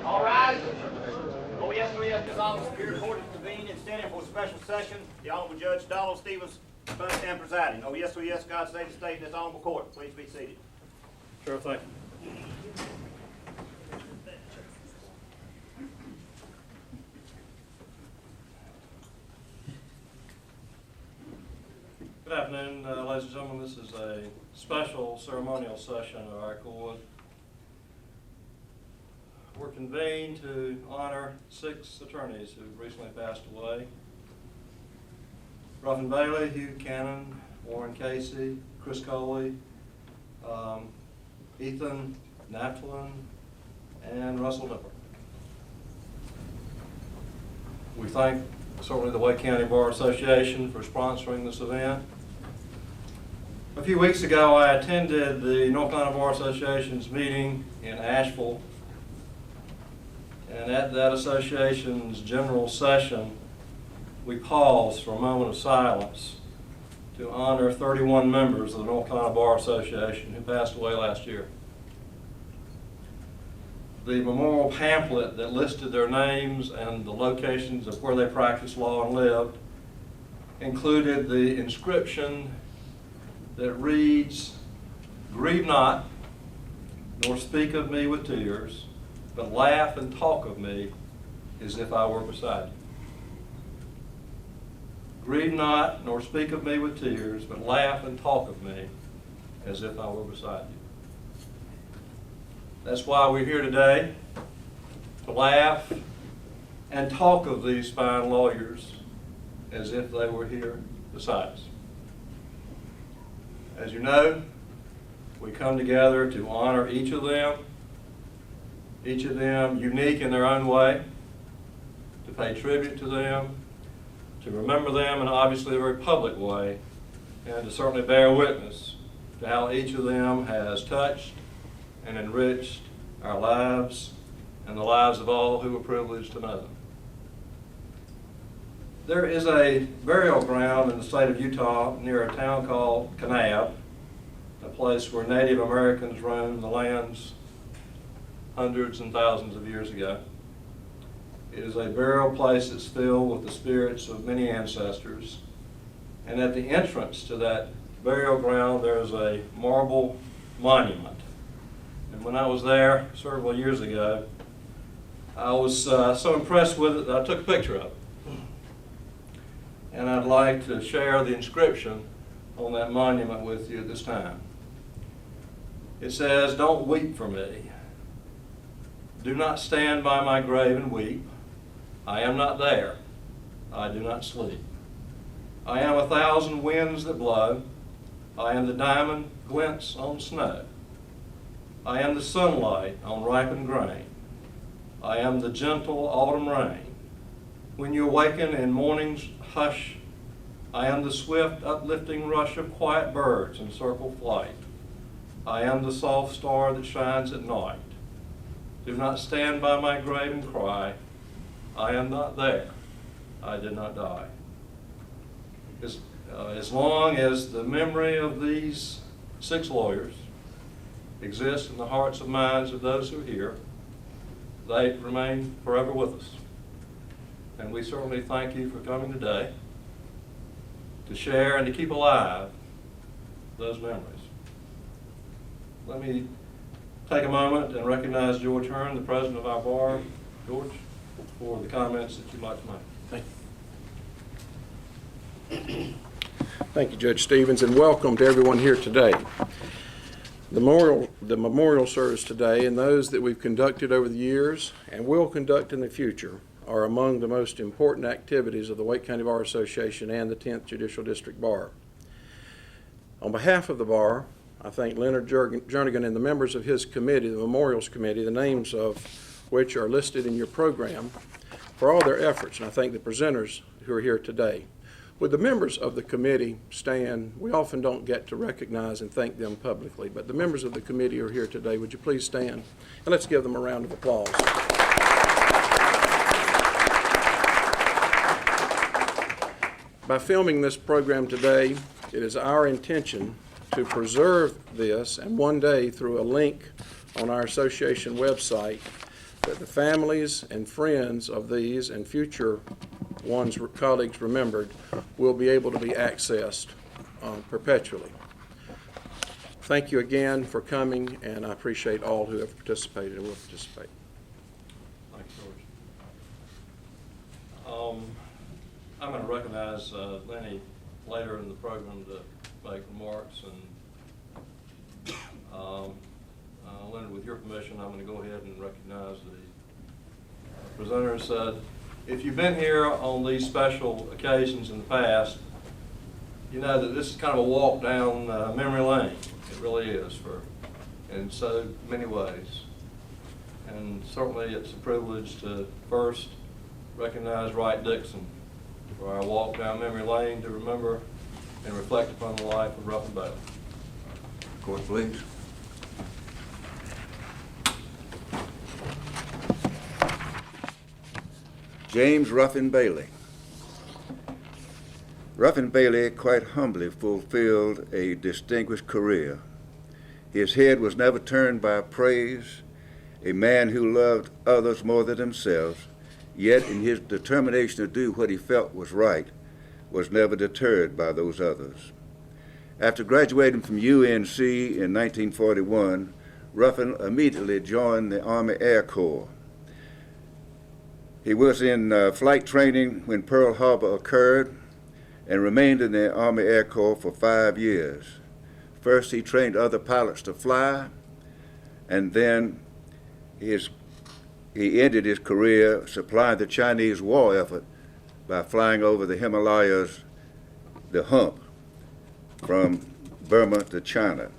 All right. OES is on the Superior Court to convene and stand in for a special session. The Honorable Judge Donald Stevens and presiding. OES, God save the state and this honorable court. Please be seated. Sure, thank you. Good afternoon, ladies and gentlemen. This is a special ceremonial session of our court. We're convened to honor 6 attorneys who recently passed away. Ruffin Bailey, Hugh Cannon, Warren Casey, Chris Coley, Ethan, Naftalin, and Russell Nipper. We thank certainly the Wake County Bar Association for sponsoring this event. A few weeks ago, I attended the North Carolina Bar Association's meeting in Asheville. And at that association's general session, we paused for a moment of silence to honor 31 members of the North Carolina Bar Association who passed away last year. The memorial pamphlet that listed their names and the locations of where they practiced law and lived included the inscription that reads, "Grieve not, nor speak of me with tears, but laugh and talk of me as if I were beside you." Grieve not, nor speak of me with tears, but laugh and talk of me as if I were beside you. That's why we're here today, to laugh and talk of these fine lawyers as if they were here beside us. As you know, we come together to honor each of them unique in their own way, to pay tribute to them, to remember them in obviously a very public way, and to certainly bear witness to how each of them has touched and enriched our lives and the lives of all who were privileged to know them. There is a burial ground in the state of Utah near a town called Kanab, a place where Native Americans roamed the lands hundreds and thousands of years ago. It is a burial place that's filled with the spirits of many ancestors. And at the entrance to that burial ground, there is a marble monument. And when I was there several years ago, I was so impressed with it that I took a picture of it. And I'd like to share the inscription on that monument with you at this time. It says, "Don't weep for me. Do not stand by my grave and weep. I am not there. I do not sleep. I am 1,000 winds that blow. I am the diamond glints on snow. I am the sunlight on ripened grain. I am the gentle autumn rain. When you awaken in morning's hush, I am the swift uplifting rush of quiet birds in circle flight. I am the soft star that shines at night. Do not stand by my grave and cry. I am not there. I did not die." As long as the memory of these 6 lawyers exists in the hearts and minds of those who are here, they remain forever with us. And we certainly thank you for coming today to share and to keep alive those memories. Let me take a moment and recognize George Hearn, the president of our bar. George, for the comments that you'd like to make. Thank you, Judge Stevens, and welcome to everyone here today. The memorial service today and those that we've conducted over the years and will conduct in the future are among the most important activities of the Wake County Bar Association and the 10th Judicial District Bar. On behalf of the Bar, I thank Leonard Jernigan and the members of his committee, the Memorials Committee, the names of which are listed in your program, for all their efforts, and I thank the presenters who are here today. Would the members of the committee stand? We often don't get to recognize and thank them publicly, but the members of the committee are here today. Would you please stand? And let's give them a round of applause. By filming this program today, it is our intention to preserve this, and one day through a link on our association website, that the families and friends of these and future ones colleagues remembered will be able to be accessed perpetually. Thank you again for coming, and I appreciate all who have participated and will participate. Thank you, George. I'm going to recognize Lenny later in the program to make remarks, and Leonard, with your permission, I'm going to go ahead and recognize the presenters. If you've been here on these special occasions in the past, you know that this is kind of a walk down memory lane. It really is, in so many ways. And certainly it's a privilege to first recognize Wright Dixon for our walk down memory lane to remember and reflect upon the life of Ruffin Bailey. Court, please. James Ruffin Bailey. Ruffin Bailey quite humbly fulfilled a distinguished career. His head was never turned by praise, a man who loved others more than himself, yet in his determination to do what he felt was right, was never deterred by those others. After graduating from UNC in 1941, Ruffin immediately joined the Army Air Corps. He was in flight training when Pearl Harbor occurred and remained in the Army Air Corps for 5 years. First, he trained other pilots to fly, and then he ended his career supplying the Chinese war effort by flying over the Himalayas, the hump, from Burma to China.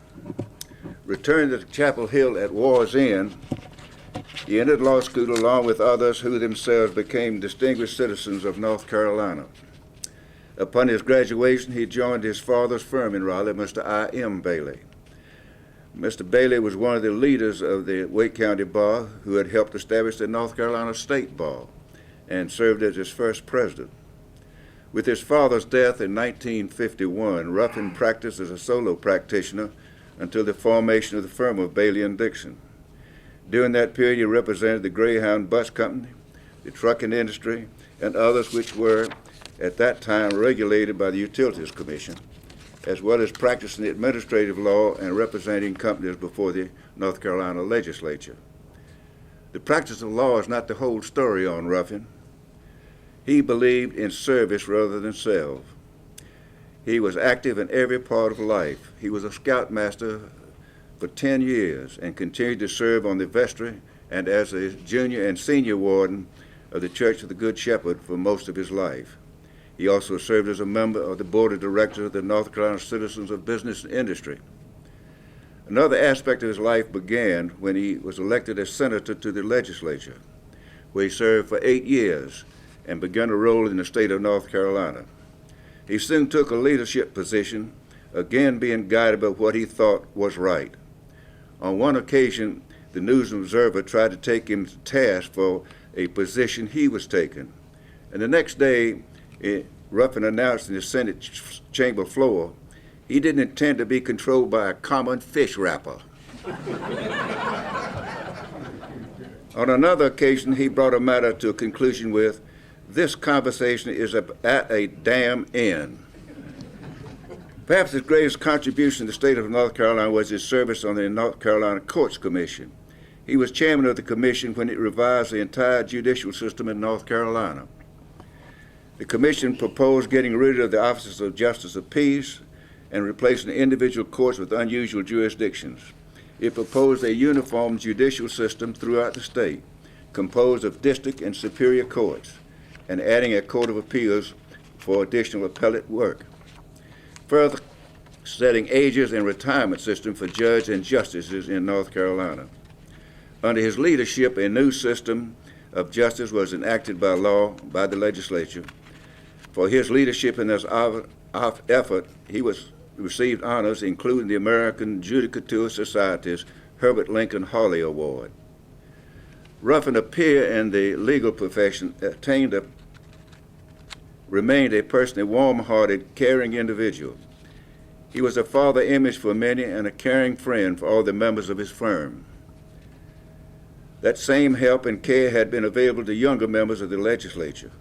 Returned to Chapel Hill at war's end, he entered law school along with others who themselves became distinguished citizens of North Carolina. Upon his graduation, he joined his father's firm in Raleigh, Mr. I.M. Bailey. Mr. Bailey was one of the leaders of the Wake County Bar who had helped establish the North Carolina State Bar and served as its first president. With his father's death in 1951, Ruffin practiced as a solo practitioner until the formation of the firm of Bailey and Dixon. During that period, he represented the Greyhound Bus Company, the trucking industry, and others which were, at that time, regulated by the Utilities Commission, as well as practicing administrative law and representing companies before the North Carolina legislature. The practice of law is not the whole story on Ruffin. He believed in service rather than self. He was active in every part of life. He was a scoutmaster for 10 years and continued to serve on the vestry and as a junior and senior warden of the Church of the Good Shepherd for most of his life. He also served as a member of the board of directors of the North Carolina Citizens of Business and Industry. Another aspect of his life began when he was elected as senator to the legislature, where he served for 8 years and began a role in the state of North Carolina. He soon took a leadership position, again being guided by what he thought was right. On one occasion, the News and Observer tried to take him to task for a position he was taking. And the next day, Ruffin announced in the Senate chamber floor, he didn't intend to be controlled by a common fish wrapper. On another occasion, he brought a matter to a conclusion with, "This conversation is at a damn end." Perhaps his greatest contribution to the state of North Carolina was his service on the North Carolina Courts Commission. He was chairman of the commission when it revised the entire judicial system in North Carolina. The commission proposed getting rid of the offices of Justice of Peace and replacing individual courts with unusual jurisdictions. It proposed a uniform judicial system throughout the state, composed of district and superior courts, and adding a court of appeals for additional appellate work. Further, setting ages and retirement system for judges and justices in North Carolina. Under his leadership, a new system of justice was enacted by law by the legislature. For his leadership in this effort, he received honors, including the American Judicature Society's Herbert Lincoln Hawley Award. Ruffin, a peer in the legal profession, remained a personally warm-hearted, caring individual. He was a father image for many and a caring friend for all the members of his firm. That same help and care had been available to younger members of the legislature.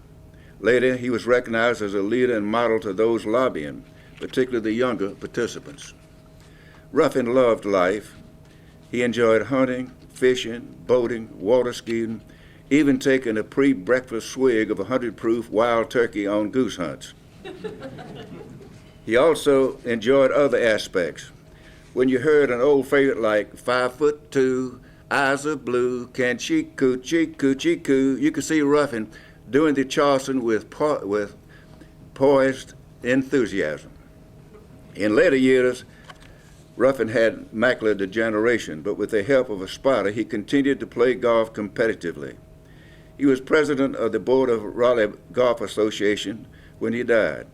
Later, he was recognized as a leader and model to those lobbying, particularly the younger participants. Ruffin loved life. He enjoyed hunting, fishing, boating, water skiing, even taking a pre-breakfast swig of 100-proof wild turkey on goose hunts. He also enjoyed other aspects. When you heard an old favorite like 5'2", eyes are blue, can chiku, chiku, chiku, you could see Ruffin doing the Charleston with poised enthusiasm. In later years, Ruffin had macular degeneration, but with the help of a spotter, he continued to play golf competitively. He was president of the board of Raleigh Golf Association when he died.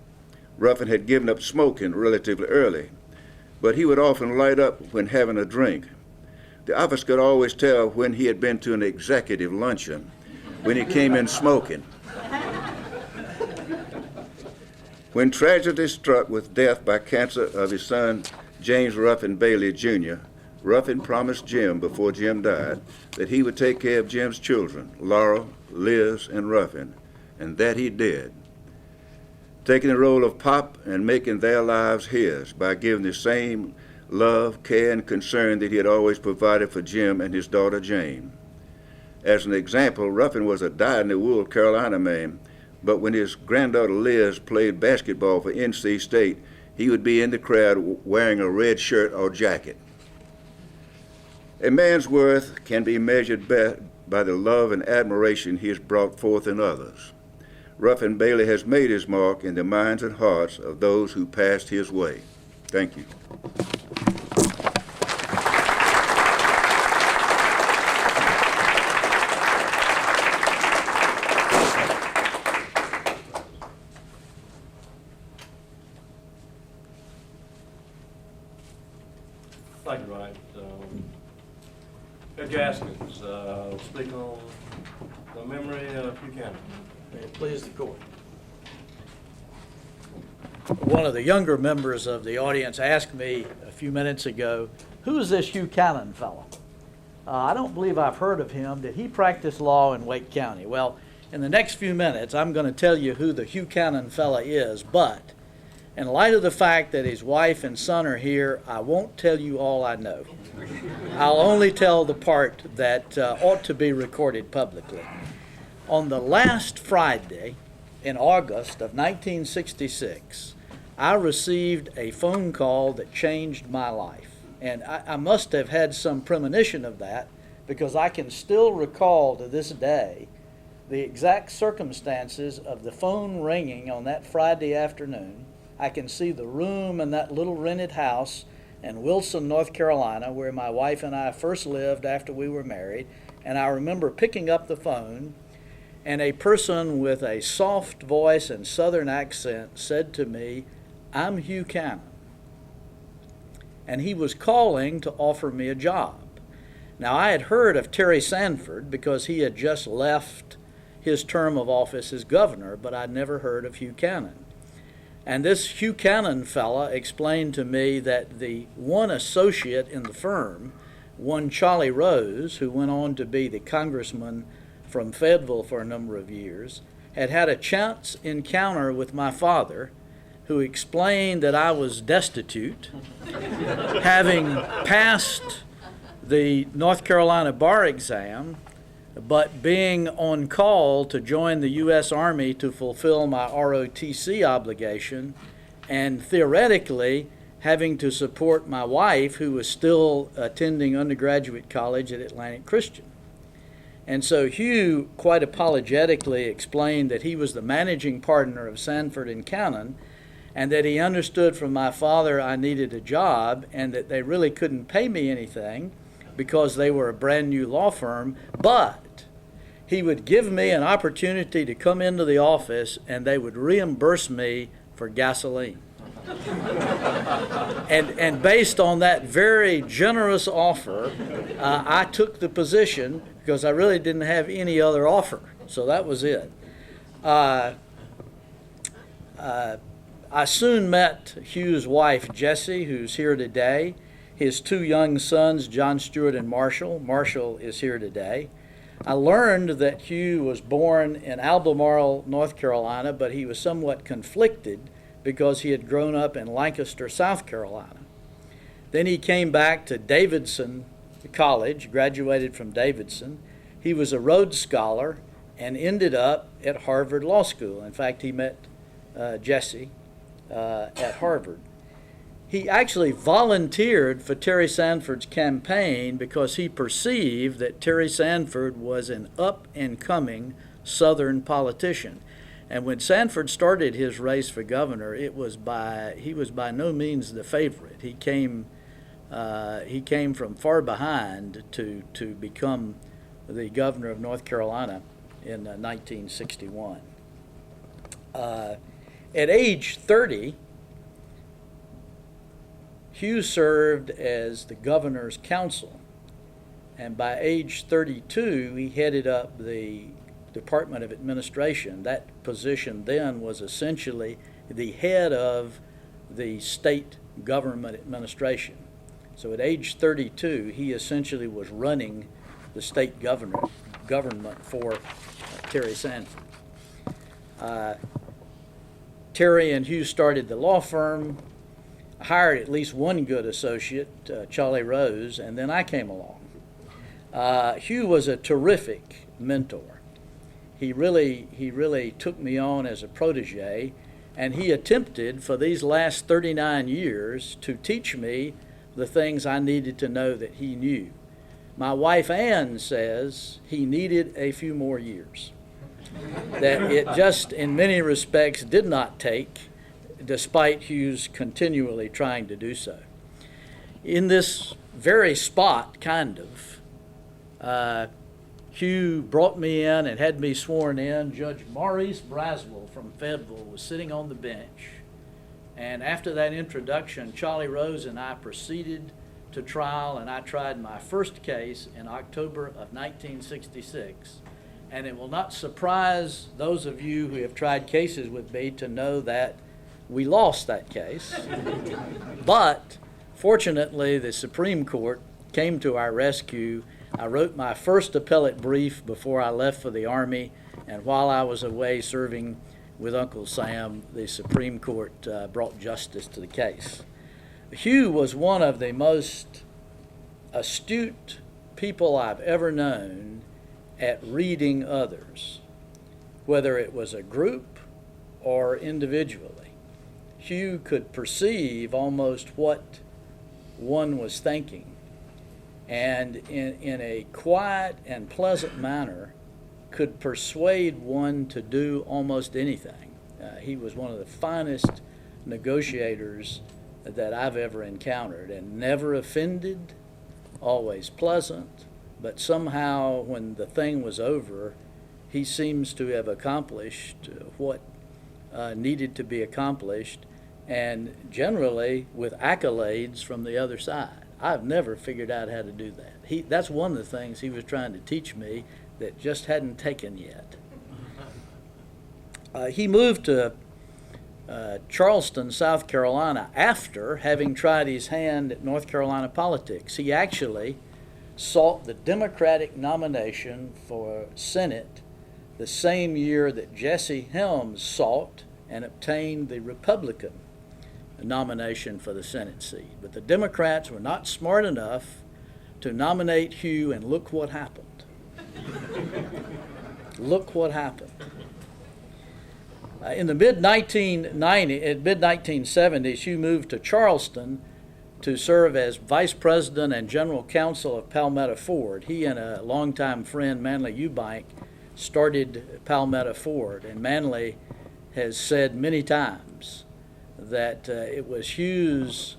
Ruffin had given up smoking relatively early, but he would often light up when having a drink. The office could always tell when he had been to an executive luncheon, when he came in smoking. When tragedy struck with death by cancer of his son, James Ruffin Bailey, Jr., Ruffin promised Jim before Jim died that he would take care of Jim's children, Laura, Liz, and Ruffin, and that he did, taking the role of Pop and making their lives his by giving the same love, care, and concern that he had always provided for Jim and his daughter Jane. As an example, Ruffin was a dyed-in-the-wool Carolina man, but when his granddaughter Liz played basketball for NC State, he would be in the crowd wearing a red shirt or jacket. A man's worth can be measured by the love and admiration he has brought forth in others. Ruffin Bailey has made his mark in the minds and hearts of those who passed his way. Thank you. Thank you, Wright. Gaskins, speak on the memory of Hugh Cannon. Please the court. One of the younger members of the audience asked me a few minutes ago, who is this Hugh Cannon fellow? I don't believe I've heard of him. Did he practice law in Wake County? Well, in the next few minutes, I'm going to tell you who the Hugh Cannon fella is, but in light of the fact that his wife and son are here, I won't tell you all I know. I'll only tell the part that ought to be recorded publicly. On the last Friday in August of 1966, I received a phone call that changed my life. And I must have had some premonition of that, because I can still recall to this day the exact circumstances of the phone ringing on that Friday afternoon. I can see the room in that little rented house in Wilson, North Carolina, where my wife and I first lived after we were married. And I remember picking up the phone, and a person with a soft voice and southern accent said to me, "I'm Hugh Cannon." And he was calling to offer me a job. Now, I had heard of Terry Sanford because he had just left his term of office as governor, but I'd never heard of Hugh Cannon. And this Hugh Cannon fella explained to me that the one associate in the firm, one Charlie Rose, who went on to be the congressman from Fayetteville for a number of years, had had a chance encounter with my father, who explained that I was destitute, having passed the North Carolina bar exam, but being on call to join the U.S. Army to fulfill my ROTC obligation, and theoretically having to support my wife, who was still attending undergraduate college at Atlantic Christian. And so Hugh quite apologetically explained that he was the managing partner of Sanford and Cannon, and that he understood from my father I needed a job, and that they really couldn't pay me anything because they were a brand new law firm, but he would give me an opportunity to come into the office and they would reimburse me for gasoline. And based on that very generous offer, I took the position because I really didn't have any other offer. So that was it. I soon met Hugh's wife, Jessie, who's here today. His two young sons, John Stewart and Marshall. Marshall is here today. I learned that Hugh was born in Albemarle, North Carolina, but he was somewhat conflicted because he had grown up in Lancaster, South Carolina. Then he came back to Davidson College, graduated from Davidson. He was a Rhodes Scholar and ended up at Harvard Law School. In fact, he met Jessie at Harvard. He actually volunteered for Terry Sanford's campaign because he perceived that Terry Sanford was an up-and-coming Southern politician. And when Sanford started his race for governor, he was by no means the favorite. He came from far behind to become the governor of North Carolina in 1961. At age 30, Hugh served as the governor's counsel, and by age 32, he headed up the Department of Administration. That position then was essentially the head of the state government administration. So at age 32, he essentially was running the state government for Terry Sanford. Terry and Hugh started the law firm, hired at least one good associate, Charlie Rose, and then I came along. Hugh was a terrific mentor. He really took me on as a protege, and he attempted for these last 39 years to teach me the things I needed to know that he knew. My wife Ann says he needed a few more years, that it just in many respects did not take, despite Hugh's continually trying to do so. In this very spot, kind of, Hugh brought me in and had me sworn in. Judge Maurice Braswell from Fayetteville was sitting on the bench. And after that introduction, Charlie Rose and I proceeded to trial, and I tried my first case in October of 1966. And it will not surprise those of you who have tried cases with me to know that we lost that case. But fortunately, the Supreme Court came to our rescue. I wrote my first appellate brief before I left for the Army, and while I was away serving with Uncle Sam, the Supreme Court brought justice to the case. Hugh was one of the most astute people I've ever known at reading others, whether it was a group or individually. Hugh could perceive almost what one was thinking, and in a quiet and pleasant manner could persuade one to do almost anything. He was one of the finest negotiators that I've ever encountered, and never offended, always pleasant, but somehow when the thing was over, he seems to have accomplished what needed to be accomplished, and generally with accolades from the other side. I've never figured out how to do that. That's one of the things he was trying to teach me that just hadn't taken yet. He moved to Charleston, South Carolina, after having tried his hand at North Carolina politics. He actually sought the Democratic nomination for Senate the same year that Jesse Helms sought and obtained the Republican nomination for the Senate seat. But the Democrats were not smart enough to nominate Hugh, and look what happened. Look what happened. In the mid-1970s, Hugh moved to Charleston to serve as vice president and general counsel of Palmetto Ford. He and a longtime friend, Manly Eubank, started Palmetto Ford, and Manly has said many times that it was Hugh's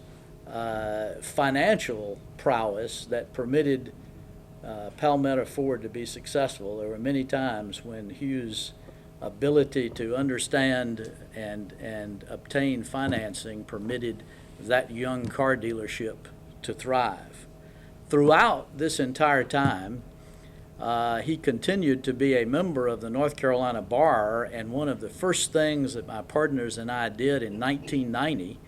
financial prowess that permitted Palmetto Ford to be successful. There were many times when Hugh's ability to understand and obtain financing permitted that young car dealership to thrive. Throughout this entire time, he continued to be a member of the North Carolina Bar, and one of the first things that my partners and I did in 1990,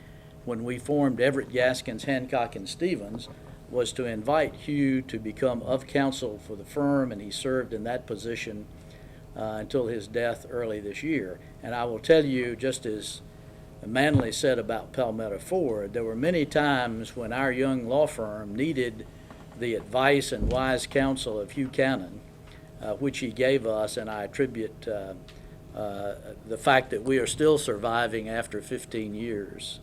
when we formed Everett, Gaskins, Hancock, and Stevens, was to invite Hugh to become of counsel for the firm, and he served in that position until his death early this year. And I will tell you, just as Manly said about Palmetto Ford, there were many times when our young law firm needed the advice and wise counsel of Hugh Cannon, which he gave us, and I attribute the fact that we are still surviving after 15 years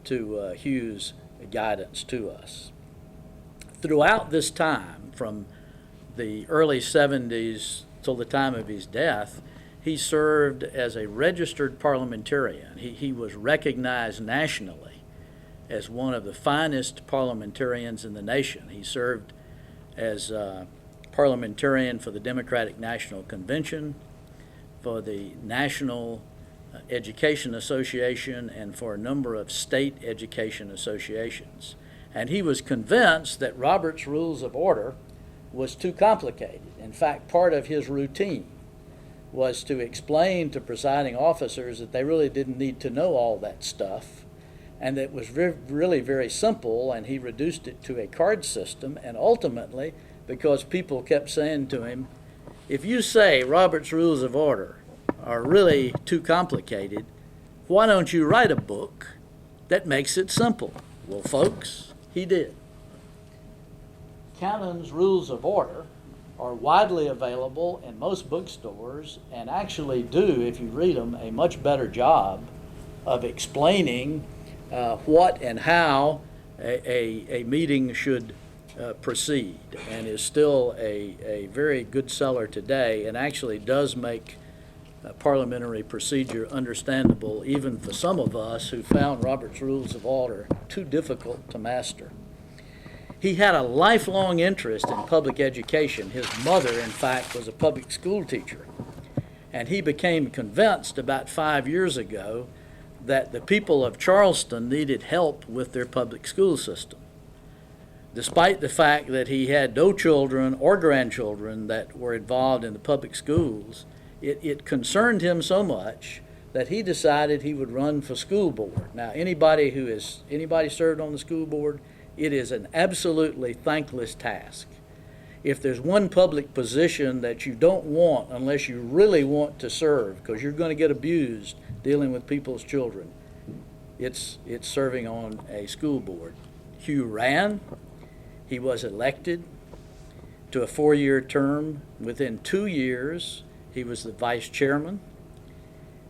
to Hugh's guidance to us. Throughout this time, from the early 70s till the time of his death, he served as a registered parliamentarian. He was recognized nationally as one of the finest parliamentarians in the nation. He served as parliamentarian for the Democratic National Convention, for the National Education Association, and for a number of state education associations. And he was convinced that Robert's Rules of Order was too complicated. In fact, part of his routine was to explain to presiding officers that they really didn't need to know all that stuff, and that it was really very simple, and he reduced it to a card system. And ultimately, because people kept saying to him, if you say Robert's Rules of Order are really too complicated, why don't you write a book that makes it simple? Well, folks, he did. Cannon's Rules of Order are widely available in most bookstores, and actually do, if you read them, a much better job of explaining what and how a meeting should proceed, and is still a very good seller today, and actually does make parliamentary procedure understandable even for some of us who found Robert's Rules of Order too difficult to master. He had a lifelong interest in public education. His mother, in fact, was a public school teacher. And he became convinced about 5 years ago that the people of Charleston needed help with their public school system. Despite the fact that he had no children or grandchildren that were involved in the public schools, it concerned him so much that he decided he would run for school board. Now, anybody served on the school board, it is an absolutely thankless task. If there's one public position that you don't want unless you really want to serve, because you're going to get abused dealing with people's children, it's serving on a school board. Hugh ran. He was elected to a 4-year term. Within 2 years, he was the vice chairman.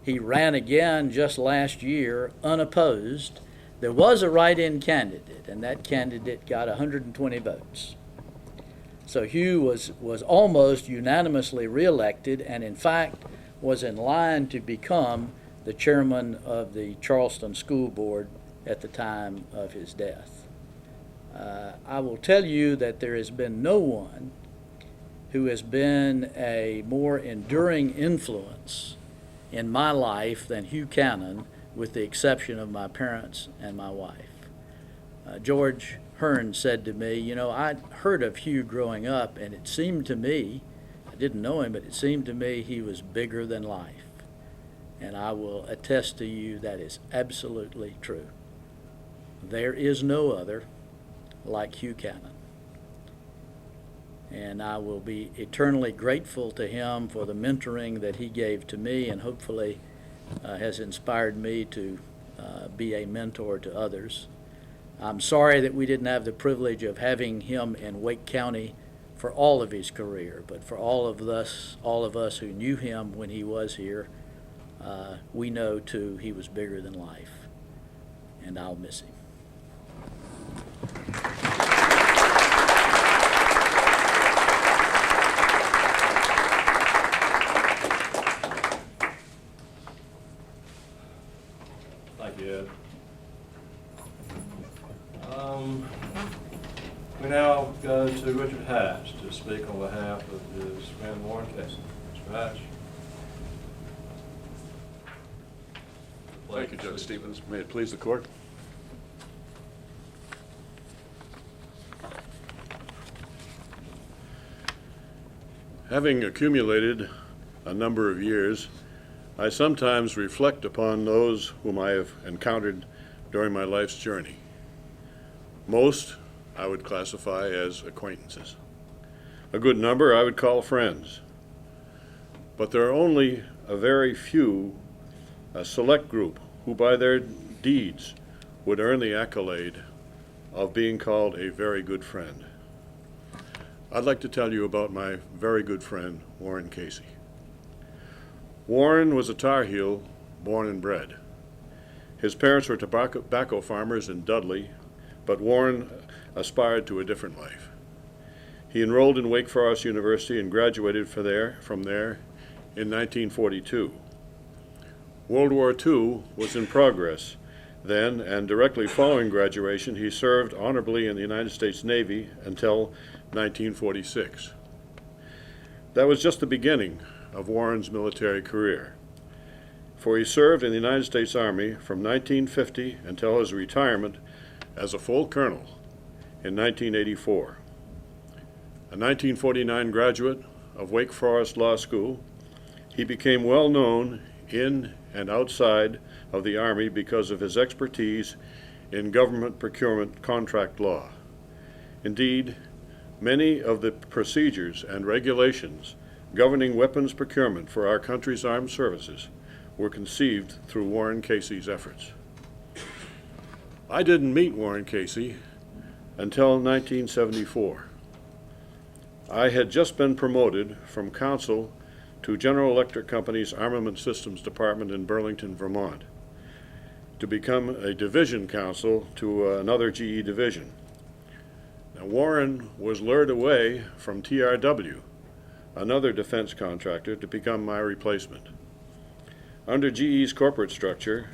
He ran again just last year, unopposed. There was a write-in candidate, and that candidate got 120 votes. So Hugh was almost unanimously reelected, and in fact was in line to become the chairman of the Charleston School Board at the time of his death. I will tell you that there has been no one who has been a more enduring influence in my life than Hugh Cannon, with the exception of my parents and my wife. George Hearn said to me, you know, I'd heard of Hugh growing up, and it seemed to me, I didn't know him, but it seemed to me he was bigger than life. And I will attest to you that is absolutely true. There is no other like Hugh Cannon. And I will be eternally grateful to him for the mentoring that he gave to me, and hopefully has inspired me to be a mentor to others. I'm sorry that we didn't have the privilege of having him in Wake County for all of his career, but for all of us who knew him when he was here, we know, too, he was bigger than life, and I'll miss him. Thank you, Ed. We now go to Richard Hatch to speak on behalf of his friend Warren Casey. Mr. Hatch. Thank you, Judge Stevens. May it please the court. Having accumulated a number of years, I sometimes reflect upon those whom I have encountered during my life's journey. Most I would classify as acquaintances. A good number I would call friends. But there are only a very few, a select group, who by their deeds would earn the accolade of being called a very good friend. I'd like to tell you about my very good friend, Warren Casey. Warren was a Tar Heel, born and bred. His parents were tobacco farmers in Dudley, but Warren aspired to a different life. He enrolled in Wake Forest University and graduated from there in 1942. World War II was in progress then, and directly following graduation, he served honorably in the United States Navy until 1946. That was just the beginning of Warren's military career, for he served in the United States Army from 1950 until his retirement as a full colonel in 1984. A 1949 graduate of Wake Forest Law School, he became well known in and outside of the Army because of his expertise in government procurement contract law. Indeed, many of the procedures and regulations governing weapons procurement for our country's armed services were conceived through Warren Casey's efforts. I didn't meet Warren Casey until 1974. I had just been promoted from counsel to General Electric Company's Armament Systems Department in Burlington, Vermont, to become a division counsel to another GE division. Now, Warren was lured away from TRW, another defense contractor, to become my replacement. Under GE's corporate structure,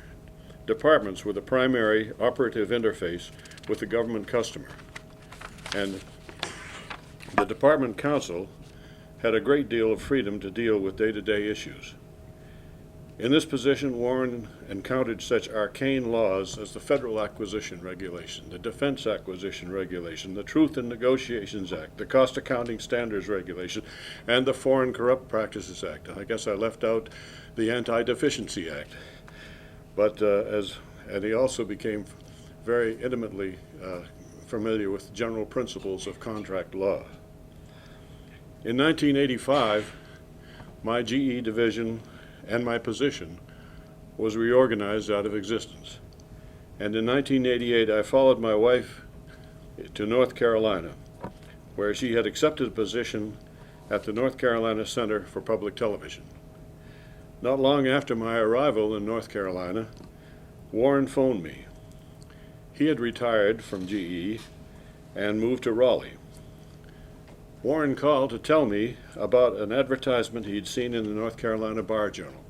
departments were the primary operative interface with the government customer, and the department counsel had a great deal of freedom to deal with day-to-day issues. In this position, Warren encountered such arcane laws as the Federal Acquisition Regulation, the Defense Acquisition Regulation, the Truth in Negotiations Act, the Cost Accounting Standards Regulation, and the Foreign Corrupt Practices Act. I guess I left out the Anti-Deficiency Act. But and he also became very intimately familiar with general principles of contract law. In 1985, my GE division and my position was reorganized out of existence. And in 1988, I followed my wife to North Carolina, where she had accepted a position at the North Carolina Center for Public Television. Not long after my arrival in North Carolina, Warren phoned me. He had retired from GE and moved to Raleigh. Warren called to tell me about an advertisement he'd seen in the North Carolina Bar Journal.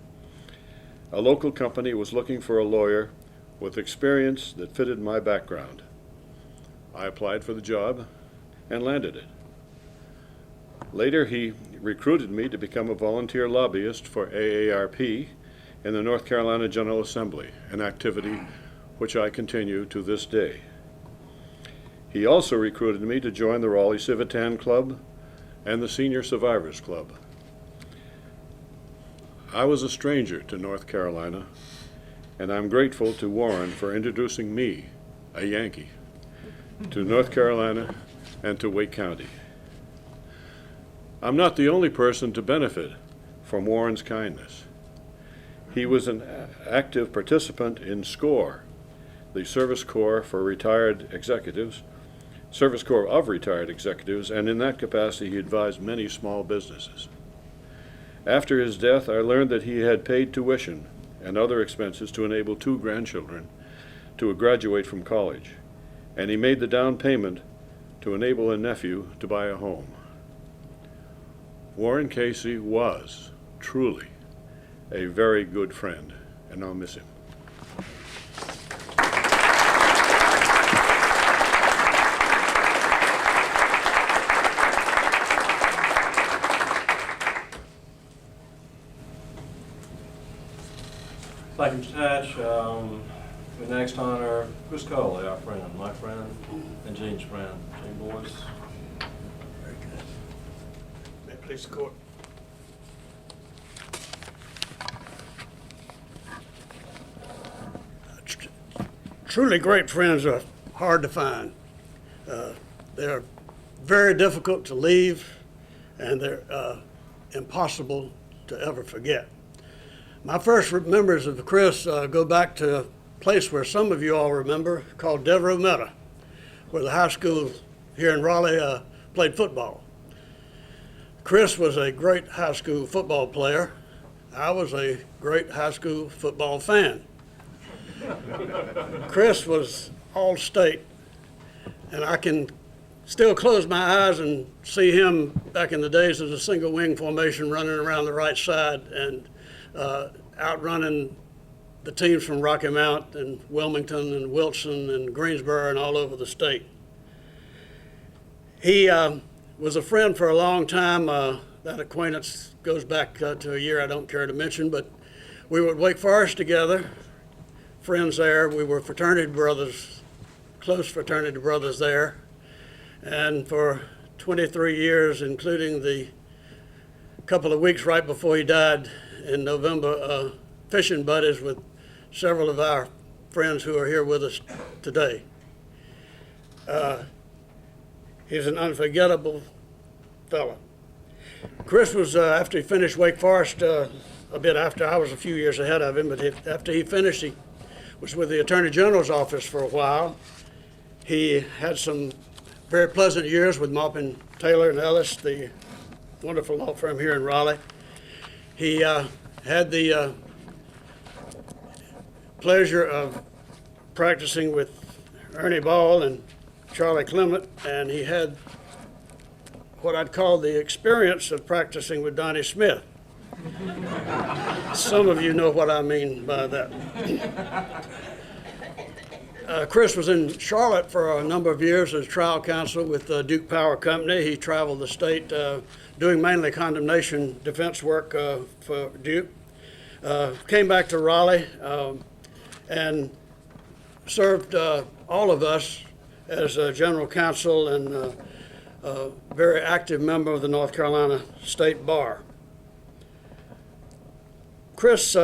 A local company was looking for a lawyer with experience that fitted my background. I applied for the job and landed it. Later, he recruited me to become a volunteer lobbyist for AARP in the North Carolina General Assembly, an activity which I continue to this day. He also recruited me to join the Raleigh Civitan Club and the Senior Survivors Club. I was a stranger to North Carolina, and I'm grateful to Warren for introducing me, a Yankee, to North Carolina and to Wake County. I'm not the only person to benefit from Warren's kindness. He was an active participant in SCORE, the Service Corps for Retired Executives, Service Corps of Retired Executives, and in that capacity he advised many small businesses. After his death, I learned that he had paid tuition and other expenses to enable 2 grandchildren to graduate from college, and he made the down payment to enable a nephew to buy a home. Warren Casey was truly a very good friend, and I'll miss him. Thank you, Mr. Hatch. We next honor Chris Coley, our friend, my friend, and Gene's friend, Gene Boyce. Very good. May it please the court. Truly great friends are hard to find. They're very difficult to leave, and they're impossible to ever forget. My first memories of Chris go back to a place where some of you all remember called Devereux Meadow, where the high school here in Raleigh played football. Chris was a great high school football player. I was a great high school football fan. Chris was all state, and I can still close my eyes and see him back in the days of the single wing formation running around the right side and outrunning the teams from Rocky Mount and Wilmington and Wilson and Greensboro and all over the state. He was a friend for a long time. That acquaintance goes back to a year I don't care to mention, but we were at Wake Forest together, friends there. We were fraternity brothers, close fraternity brothers there. And for 23 years, including the couple of weeks right before he died in November, fishing buddies with several of our friends who are here with us today. He's an unforgettable fellow. Chris was, after he finished Wake Forest, a bit after, I was a few years ahead of him, but after he finished, he was with the Attorney General's office for a while. He had some very pleasant years with Maupin, Taylor, and Ellis, the wonderful law firm here in Raleigh. He had the pleasure of practicing with Ernie Ball and Charlie Clement, and he had what I'd call the experience of practicing with Donnie Smith. Some of you know what I mean by that. Chris was in Charlotte for a number of years as trial counsel with Duke Power Company. He traveled the state doing mainly condemnation defense work for Duke. Came back to Raleigh and served all of us as a general counsel and a very active member of the North Carolina State Bar. Chris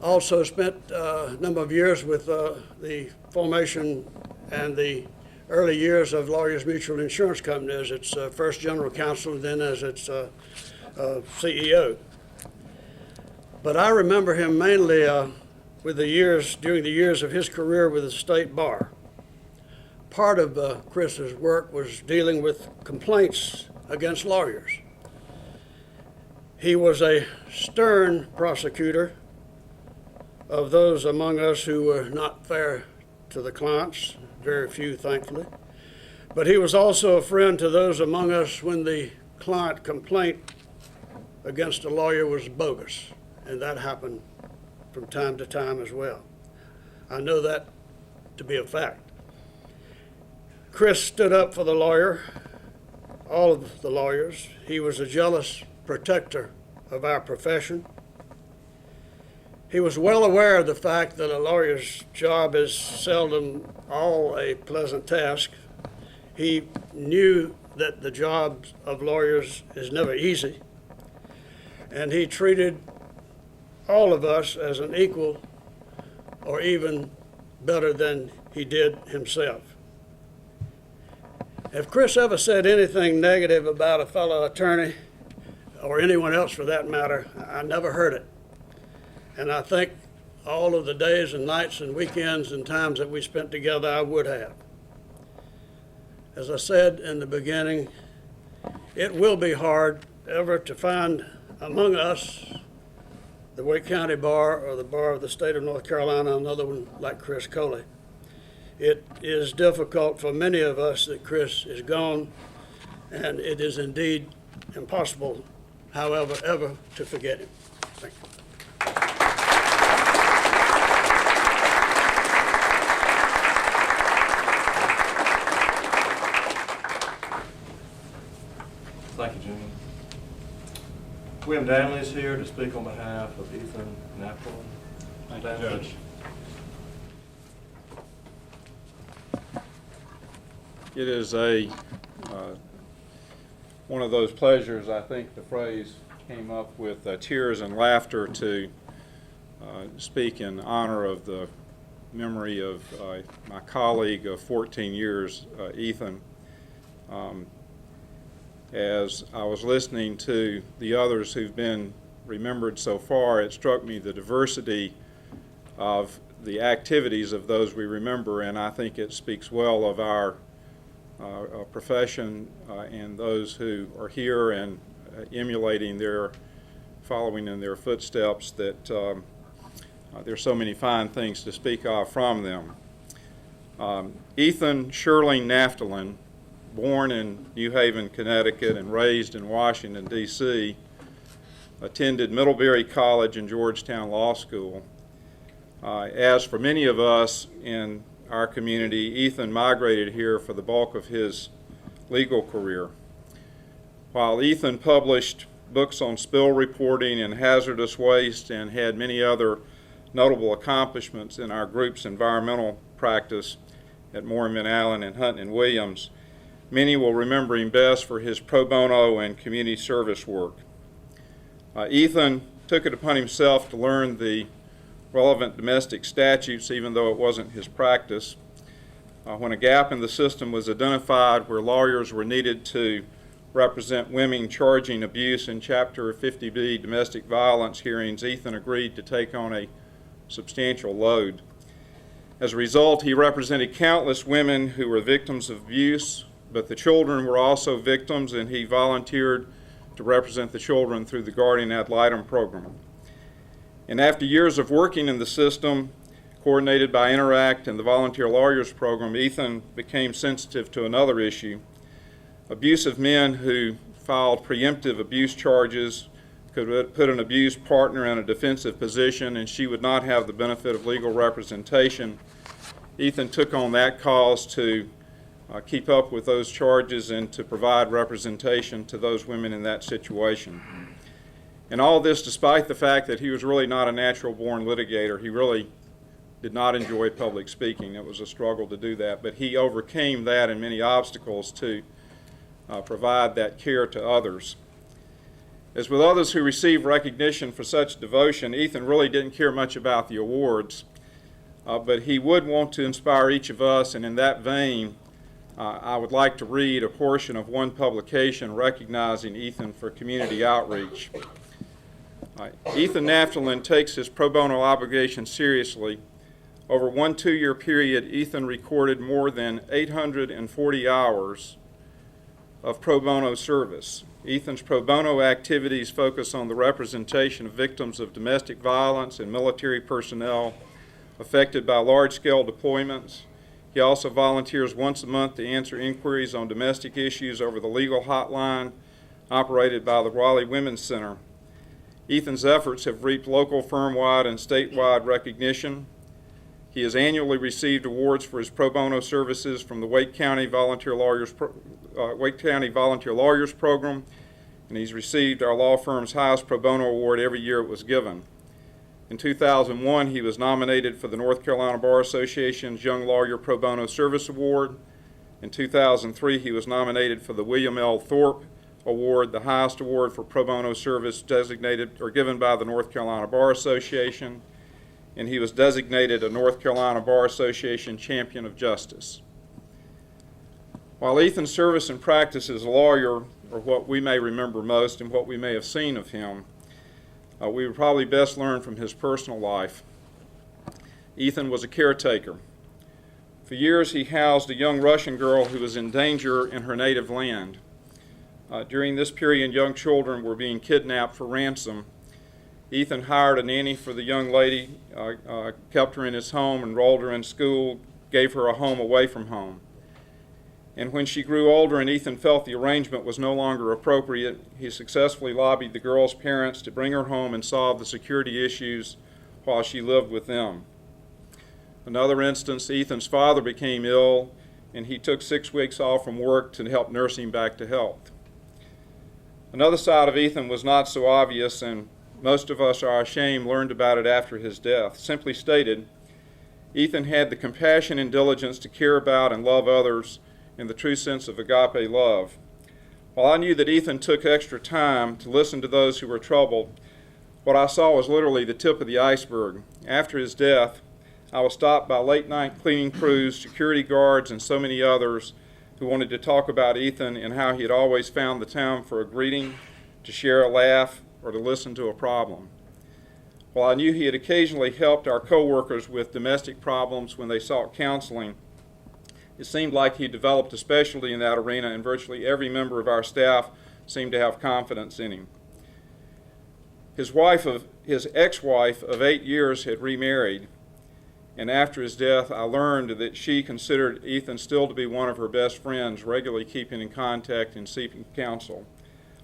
also spent a number of years with the formation and the early years of Lawyers Mutual Insurance Company as its first general counsel and then as its CEO. But I remember him mainly with the years, during the years of his career with the State Bar. Part of Chris's work was dealing with complaints against lawyers. He was a stern prosecutor of those among us who were not fair to the clients, very few, thankfully. But he was also a friend to those among us when the client complaint against a lawyer was bogus, and that happened from time to time as well. I know that to be a fact. Chris stood up for the lawyer, all of the lawyers. He was a jealous protector of our profession. He was well aware of the fact that a lawyer's job is seldom all a pleasant task. He knew that the job of lawyers is never easy, and he treated all of us as an equal or even better than he did himself. If Chris ever said anything negative about a fellow attorney, or anyone else for that matter, I never heard it. And I think all of the days and nights and weekends and times that we spent together, I would have. As I said in the beginning, it will be hard ever to find among us, the Wake County Bar or the Bar of the State of North Carolina, another one like Chris Coley. It is difficult for many of us that Chris is gone, and it is indeed impossible, however, ever to forget him. Thank you. Thank you, Jimmy. William Dannelly is here to speak on behalf of Ethan Naftalin. Thank you, Dannelly. Judge. It is one of those pleasures. I think the phrase came up with tears and laughter to speak in honor of the memory of my colleague of 14 years, Ethan. As I was listening to the others who've been remembered so far, it struck me the diversity of the activities of those we remember, and I think it speaks well of our profession and those who are here and emulating following in their footsteps, that there's so many fine things to speak of from them. Ethan Shirley Naftalin, born in New Haven, Connecticut, and raised in Washington, D.C., attended Middlebury College and Georgetown Law School. As for many of us in our community, Ethan migrated here for the bulk of his legal career. While Ethan published books on spill reporting and hazardous waste and had many other notable accomplishments in our group's environmental practice at Moorman Allen and Hunt and Williams, many will remember him best for his pro bono and community service work. Ethan took it upon himself to learn the relevant domestic statutes, even though it wasn't his practice. When a gap in the system was identified where lawyers were needed to represent women charging abuse in Chapter 50B domestic violence hearings, Ethan agreed to take on a substantial load. As a result, he represented countless women who were victims of abuse, but the children were also victims, and he volunteered to represent the children through the Guardian Ad Litem program. And after years of working in the system, coordinated by Interact and the Volunteer Lawyers Program, Ethan became sensitive to another issue. Abusive men who filed preemptive abuse charges could put an abused partner in a defensive position, and she would not have the benefit of legal representation. Ethan took on that cause to keep up with those charges and to provide representation to those women in that situation. And all this despite the fact that he was really not a natural-born litigator. He really did not enjoy public speaking. It was a struggle to do that, but he overcame that and many obstacles to provide that care to others. As with others who receive recognition for such devotion, Ethan really didn't care much about the awards, but he would want to inspire each of us, and in that vein, I would like to read a portion of one publication recognizing Ethan for community outreach. Ethan Naftalin takes his pro bono obligation seriously. Over one 2-year period, Ethan recorded more than 840 hours of pro bono service. Ethan's pro bono activities focus on the representation of victims of domestic violence and military personnel affected by large-scale deployments. He also volunteers once a month to answer inquiries on domestic issues over the legal hotline operated by the Raleigh Women's Center. Ethan's efforts have reaped local, firm-wide, and statewide recognition. He has annually received awards for his pro bono services from the Wake County Volunteer Lawyers Program, and he's received our law firm's highest pro bono award every year it was given. In 2001, he was nominated for the North Carolina Bar Association's Young Lawyer Pro Bono Service Award. In 2003, he was nominated for the William L. Thorpe Award, the highest award for pro bono service designated or given by the North Carolina Bar Association, and he was designated a North Carolina Bar Association Champion of Justice. While Ethan's service and practice as a lawyer are what we may remember most and what we may have seen of him, we would probably best learn from his personal life. Ethan was a caretaker. For years, he housed a young Russian girl who was in danger in her native land. During this period, young children were being kidnapped for ransom. Ethan hired a nanny for the young lady, kept her in his home, enrolled her in school, gave her a home away from home. And when she grew older and Ethan felt the arrangement was no longer appropriate, he successfully lobbied the girl's parents to bring her home and solve the security issues while she lived with them. Another instance, Ethan's father became ill, and he took 6 weeks off from work to help nurse him back to health. Another side of Ethan was not so obvious, and most of us are ashamed learned about it after his death. Simply stated, Ethan had the compassion and diligence to care about and love others in the true sense of agape love. While I knew that Ethan took extra time to listen to those who were troubled, what I saw was literally the tip of the iceberg. After his death, I was stopped by late-night cleaning crews, security guards, and so many others who wanted to talk about Ethan and how he had always found the time for a greeting, to share a laugh, or to listen to a problem. While I knew he had occasionally helped our co-workers with domestic problems when they sought counseling, it seemed like he developed a specialty in that arena, and virtually every member of our staff seemed to have confidence in him. His ex-wife of 8 years had remarried, and after his death, I learned that she considered Ethan still to be one of her best friends, regularly keeping in contact and seeking counsel.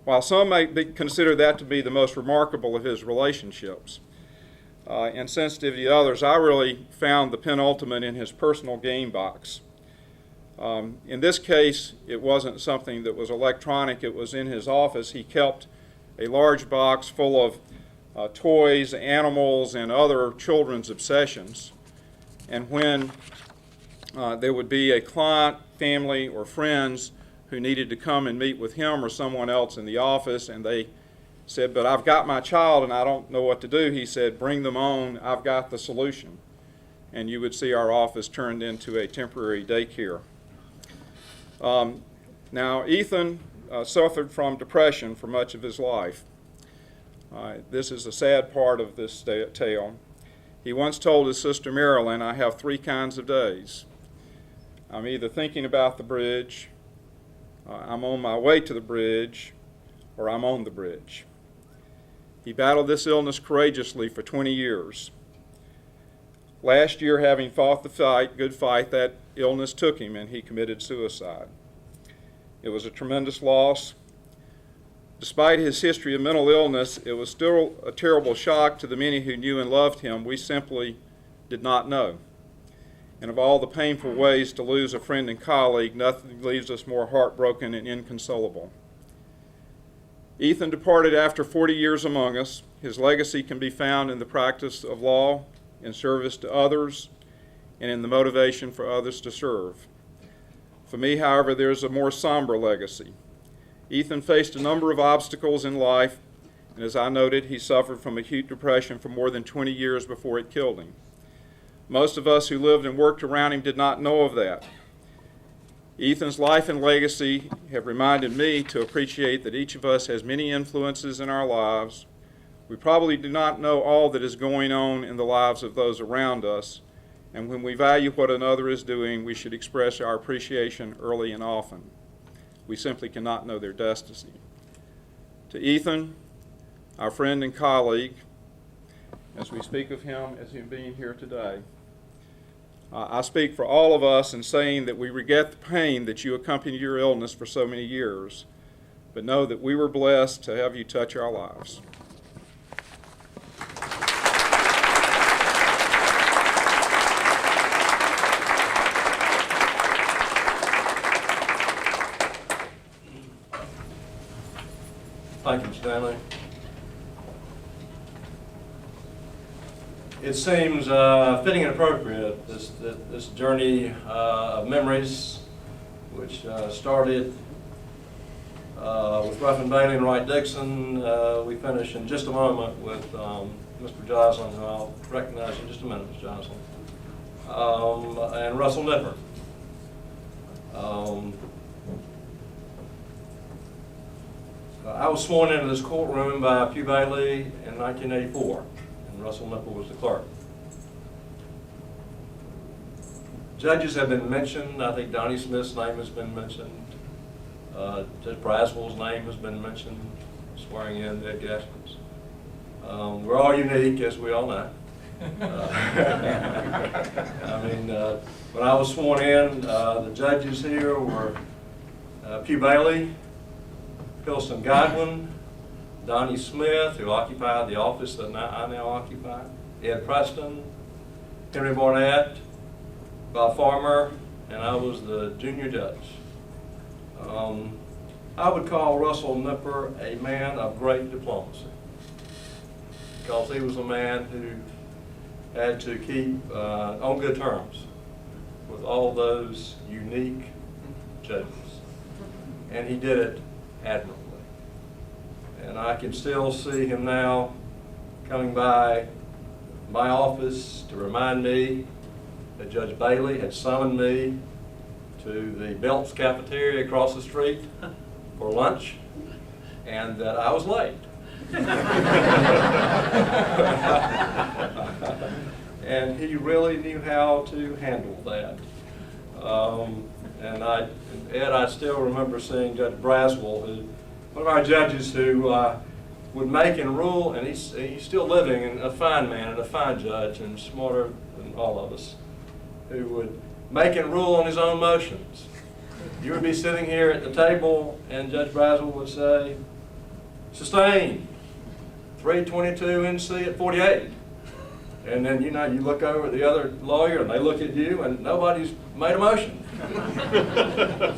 While some may consider that to be the most remarkable of his relationships and sensitivity to others, I really found the penultimate in his personal game box. In this case, it wasn't something that was electronic. It was in his office. He kept a large box full of toys, animals, and other children's obsessions. And when there would be a client, family, or friends who needed to come and meet with him or someone else in the office, and they said, "But I've got my child and I don't know what to do," he said, "Bring them on, I've got the solution." And you would see our office turned into a temporary daycare. Now, Ethan suffered from depression for much of his life. This is a sad part of this tale. He once told his sister Marilyn, "I have 3 kinds of days. I'm either thinking about the bridge, I'm on my way to the bridge, or I'm on the bridge." He battled this illness courageously for 20 years. Last year, having fought the good fight, that illness took him and he committed suicide. It was a tremendous loss. Despite his history of mental illness, it was still a terrible shock to the many who knew and loved him. We simply did not know. And of all the painful ways to lose a friend and colleague, nothing leaves us more heartbroken and inconsolable. Ethan departed after 40 years among us. His legacy can be found in the practice of law, in service to others, and in the motivation for others to serve. For me, however, there is a more somber legacy. Ethan faced a number of obstacles in life, and as I noted, he suffered from acute depression for more than 20 years before it killed him. Most of us who lived and worked around him did not know of that. Ethan's life and legacy have reminded me to appreciate that each of us has many influences in our lives. We probably do not know all that is going on in the lives of those around us, and when we value what another is doing, we should express our appreciation early and often. We simply cannot know their destiny. To Ethan, our friend and colleague, as we speak of him as him being here today, I speak for all of us in saying that we regret the pain that you accompanied your illness for so many years, but know that we were blessed to have you touch our lives. Thank you, Mr. Dannelly. It seems fitting and appropriate, this journey of memories, which started with Ruffin, Bailey, and Wright, Dixon. We finish in just a moment with Mr. Joslin, who I'll recognize in just a minute, Mr. Joslin, and Russell Nipper. I was sworn into this courtroom by Hugh Bailey in 1984, and Russell Nipper was the clerk. Judges have been mentioned. I think Donnie Smith's name has been mentioned. Judge Braswell's name has been mentioned, swearing in Ed Gaskins. We're all unique, as we all know. I mean, when I was sworn in, the judges here were Pew Bailey, Pilson Godwin, Donnie Smith, who occupied the office that I now occupy, Ed Preston, Henry Barnett, Bob Farmer, and I was the junior judge. I would call Russell Nipper a man of great diplomacy, because he was a man who had to keep on good terms with all those unique judges, and he did it admirably. And I can still see him now coming by my office to remind me that Judge Bailey had summoned me to the Belts cafeteria across the street for lunch, and that I was late. And he really knew how to handle that. And Ed, I still remember seeing Judge Braswell, who, one of our judges who would make and rule, and he's still living, and a fine man and a fine judge and smarter than all of us, who would make and rule on his own motions. You would be sitting here at the table and Judge Braswell would say, "Sustain, 322 NC at 48. And then, you know, you look over at the other lawyer and they look at you and nobody's made a motion.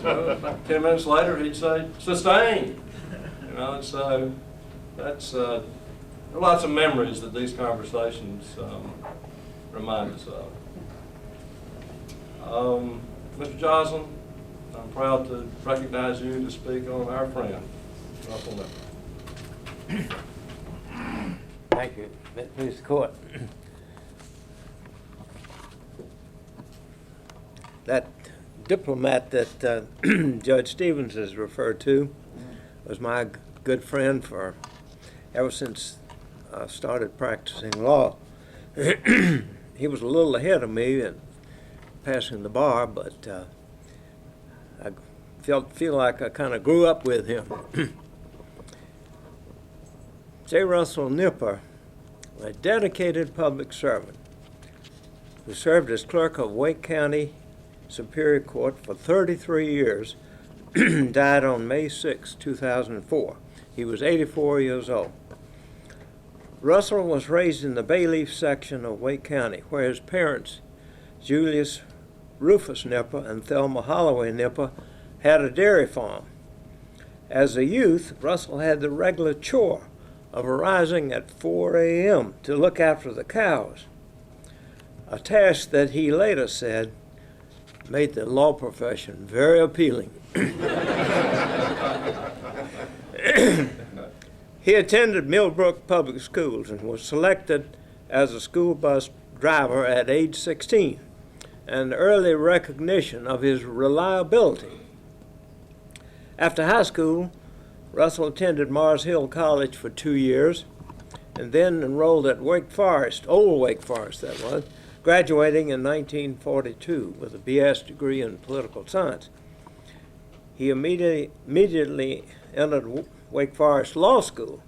So about 10 minutes later he'd say, "Sustain." You know, and so that's, there are lots of memories that these conversations remind us of. Mr. Joslin, I'm proud to recognize you to speak on our friend, Ruffin Nipper. Thank you. Please, the court. That diplomat that Judge Stevens has referred to was my good friend for ever since I started practicing law. He was a little ahead of me in passing the bar, but I feel like I kind of grew up with him. J. Russell Nipper, a dedicated public servant who served as clerk of Wake County Superior Court for 33 years, died on May 6, 2004. He was 84 years old. Russell was raised in the Bayleaf section of Wake County, where his parents, Julius Rufus Nipper and Thelma Holloway Nipper, had a dairy farm. As a youth, Russell had the regular chore of arising at 4 a.m. to look after the cows, a task that he later said made the law profession very appealing. He attended Millbrook Public Schools and was selected as a school bus driver at age 16, an early recognition of his reliability. After high school, Russell attended Mars Hill College for 2 years and then enrolled at Wake Forest, old Wake Forest that was, graduating in 1942 with a B.S. degree in political science. He immediately entered Wake Forest Law School,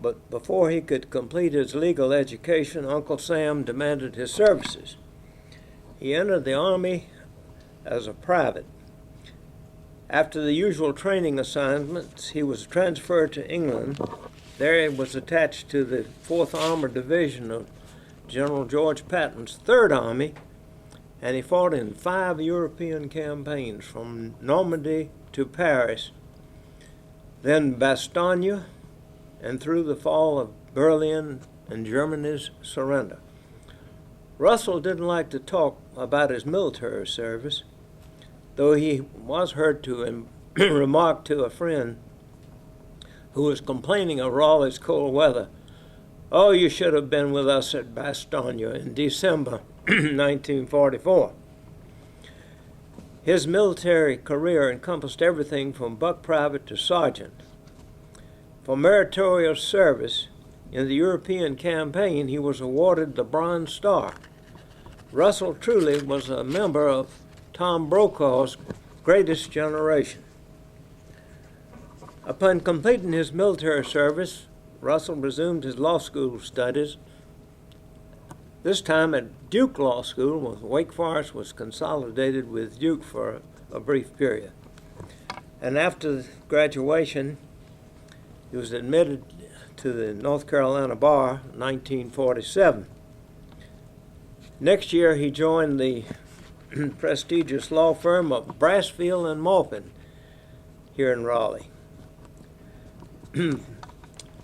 but before he could complete his legal education, Uncle Sam demanded his services. He entered the Army as a private. After the usual training assignments, he was transferred to England. There he was attached to the 4th Armored Division of General George Patton's 3rd Army, and he fought in 5 European campaigns from Normandy to Paris, then Bastogne, and through the fall of Berlin and Germany's surrender. Russell didn't like to talk about his military service, though he was heard to remark to a friend who was complaining of Raleigh's cold weather, "Oh, you should have been with us at Bastogne in December 1944. His military career encompassed everything from buck private to sergeant. For meritorious service in the European campaign, he was awarded the Bronze Star. Russell truly was a member of Tom Brokaw's greatest generation. Upon completing his military service, Russell resumed his law school studies, this time at Duke Law School, where Wake Forest was consolidated with Duke for a brief period. And after graduation, he was admitted to the North Carolina Bar in 1947. Next year, he joined the prestigious law firm of Brassfield and Maupin here in Raleigh.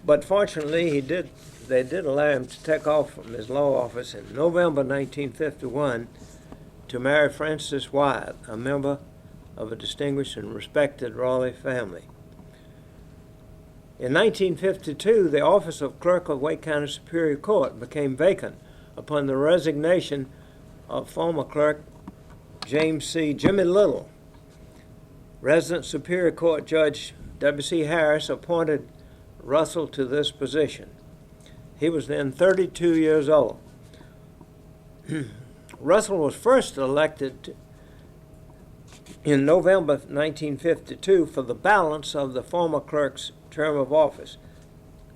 But fortunately, they did allow him to take off from his law office in November 1951 to marry Frances Wyatt, a member of a distinguished and respected Raleigh family. In 1952, the office of Clerk of Wake County Superior Court became vacant upon the resignation of former clerk James C. Jimmy Little. Resident Superior Court Judge W.C. Harris appointed Russell to this position. He was then 32 years old. Russell was first elected in November 1952 for the balance of the former clerk's term of office.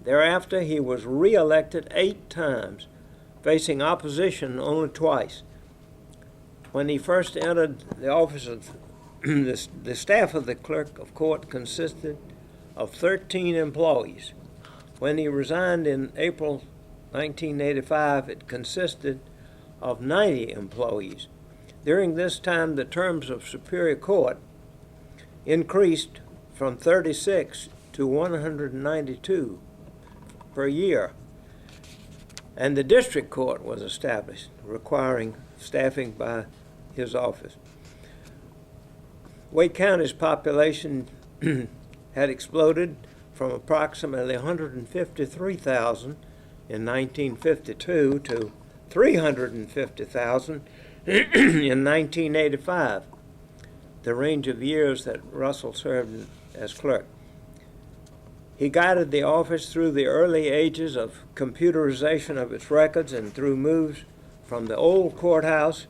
Thereafter, he was re-elected 8 times, facing opposition only twice. When he first entered the office of the staff of the clerk of court consisted of 13 employees. When he resigned in April 1985, it consisted of 90 employees. During this time, the terms of Superior Court increased from 36 to 192 per year, and the District Court was established, requiring staffing by his office. Wake County's population had exploded from approximately 153,000 in 1952 to 350,000 in 1985, the range of years that Russell served as clerk. He guided the office through the early ages of computerization of its records and through moves from the old courthouse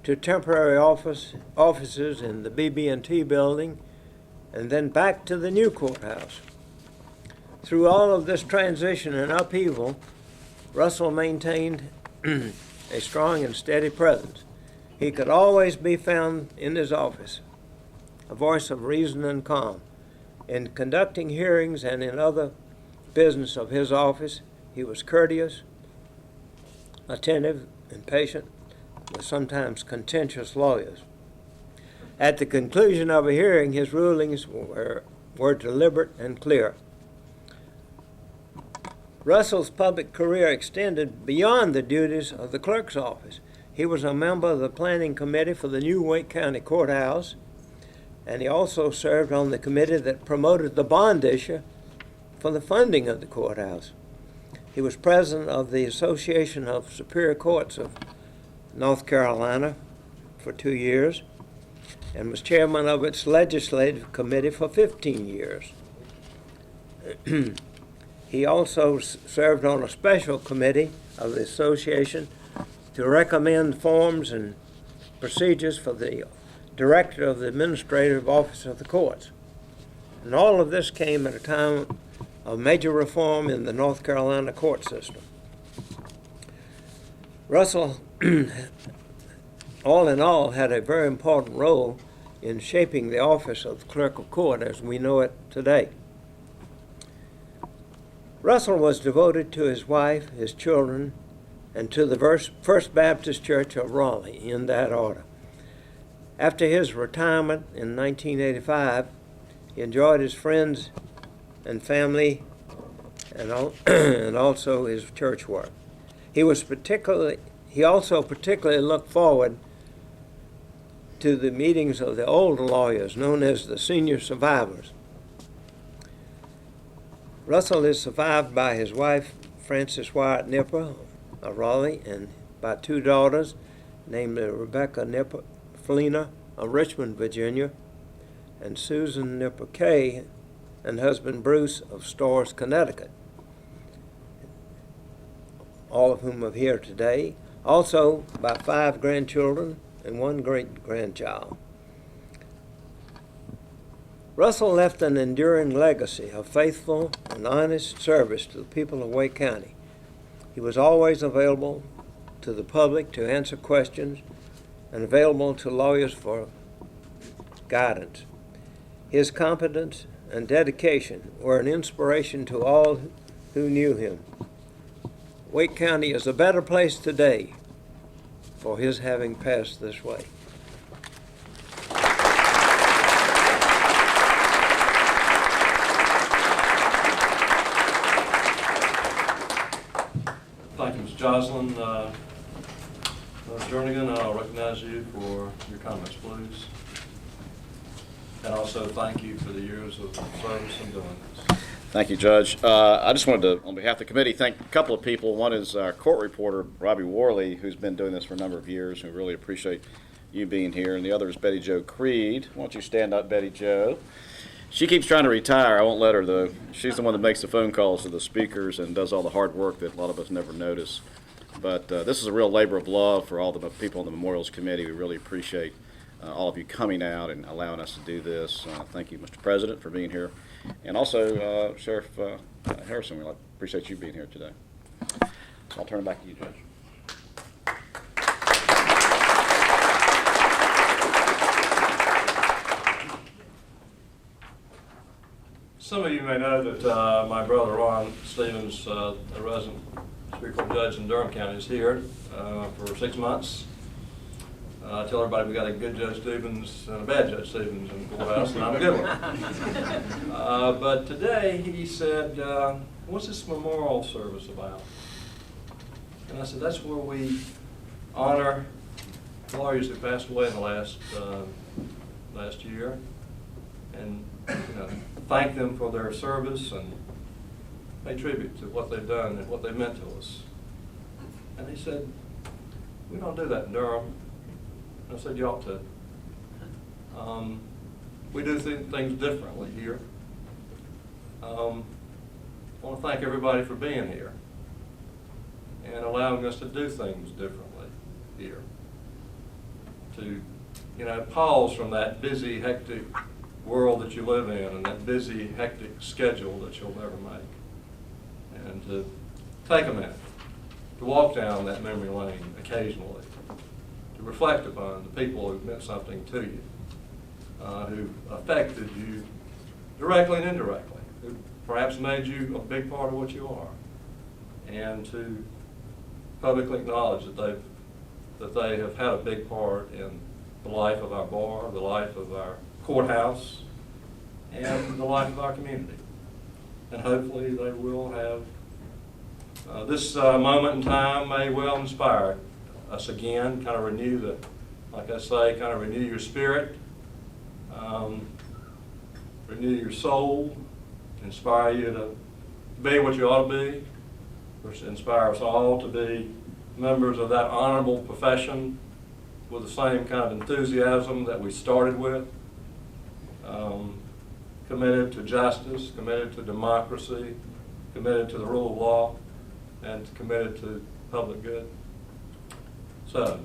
to temporary offices in the BB&T building and then back to the new courthouse. Through all of this transition and upheaval, Russell maintained a strong and steady presence. He could always be found in his office, a voice of reason and calm. In conducting hearings and in other business of his office, he was courteous, attentive, and patient with sometimes contentious lawyers. At the conclusion of a hearing, his rulings were deliberate and clear. Russell's public career extended beyond the duties of the clerk's office. He was a member of the planning committee for the new Wake County Courthouse, and he also served on the committee that promoted the bond issue for the funding of the courthouse. He was president of the Association of Superior Courts of North Carolina for 2 years and was chairman of its legislative committee for 15 years. He also served on a special committee of the association to recommend forms and procedures for the director of the administrative office of the courts. And all of this came at a time of major reform in the North Carolina court system. Russell, all in all, had a very important role in shaping the office of the clerk of court as we know it today. Russell was devoted to his wife, his children, and to the First Baptist Church of Raleigh, in that order. After his retirement in 1985, he enjoyed his friends and family and also his church work. He also particularly looked forward to the meetings of the older lawyers, known as the senior survivors. Russell is survived by his wife, Frances Wyatt Nipper of Raleigh, and by 2 daughters, namely Rebecca Nipper Fleener of Richmond, Virginia, and Susan Nipper Kay and husband Bruce of Storrs, Connecticut, all of whom are here today. Also by 5 grandchildren and 1 great-grandchild. Russell left an enduring legacy of faithful and honest service to the people of Wake County. He was always available to the public to answer questions and available to lawyers for guidance. His competence and dedication were an inspiration to all who knew him. Wake County is a better place today for his having passed this way. Thank you, Ms. Joslin. Jernigan, I'll recognize you for your comments, please. And also thank you for the years of service in doing this. Thank you, Judge. I just wanted to, on behalf of the committee, thank a couple of people. One is our court reporter, Robbie Worley, who's been doing this for a number of years. We really appreciate you being here. And the other is Betty Jo Creed. Why don't you stand up, Betty Jo? She keeps trying to retire. I won't let her, though. She's the one that makes the phone calls to the speakers and does all the hard work that a lot of us never notice. But this is a real labor of love for all the people on the Memorials Committee. We really appreciate all of you coming out and allowing us to do this. Thank you, Mr. President, for being here. And also, Sheriff Harrison, we appreciate you being here today. So I'll turn it back to you, Judge. Some of you may know that my brother Ron Stevens, a resident Superior Court judge in Durham County, is here for 6 months. I tell everybody we got a good Judge Stevens and a bad Judge Stevens in the courthouse, and I'm a good one. But today he said, what's this memorial service about? And I said, that's where we honor lawyers who passed away in the last year, and thank them for their service and pay tribute to what they've done and what they meant to us. And he said, we don't do that in Durham. I said, you ought to. We do things differently here. I want to thank everybody for being here and allowing us to do things differently here. To, pause from that busy, hectic world that you live in and that busy, hectic schedule that you'll never make. And to take a minute, to walk down that memory lane occasionally, to reflect upon the people who meant something to you, who affected you directly and indirectly, who perhaps made you a big part of what you are, and to publicly acknowledge that they have had a big part in the life of our bar, the life of our courthouse, and the life of our community. And hopefully they will have, this moment in time may well inspire us again, kind of renew renew your spirit, renew your soul, inspire you to be what you ought to be, inspire us all to be members of that honorable profession with the same kind of enthusiasm that we started with, committed to justice, committed to democracy, committed to the rule of law, and committed to public good. So,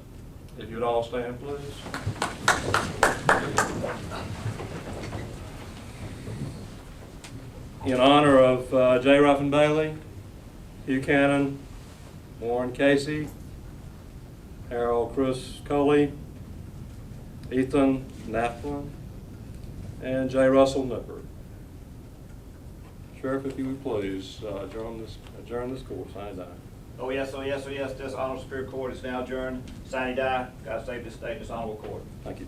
if you'd all stand, please. In honor of J. Ruffin Bailey, Hugh Cannon, Warren Casey, Harold Chris Coley, Ethan Naftalin, and J. Russell Nippert. Sheriff, if you would please adjourn this court, sign down. Oh yes, oh yes, oh yes, this Honorable Superior Court is now adjourned. Sine die. God save this state, this honorable court. Thank you.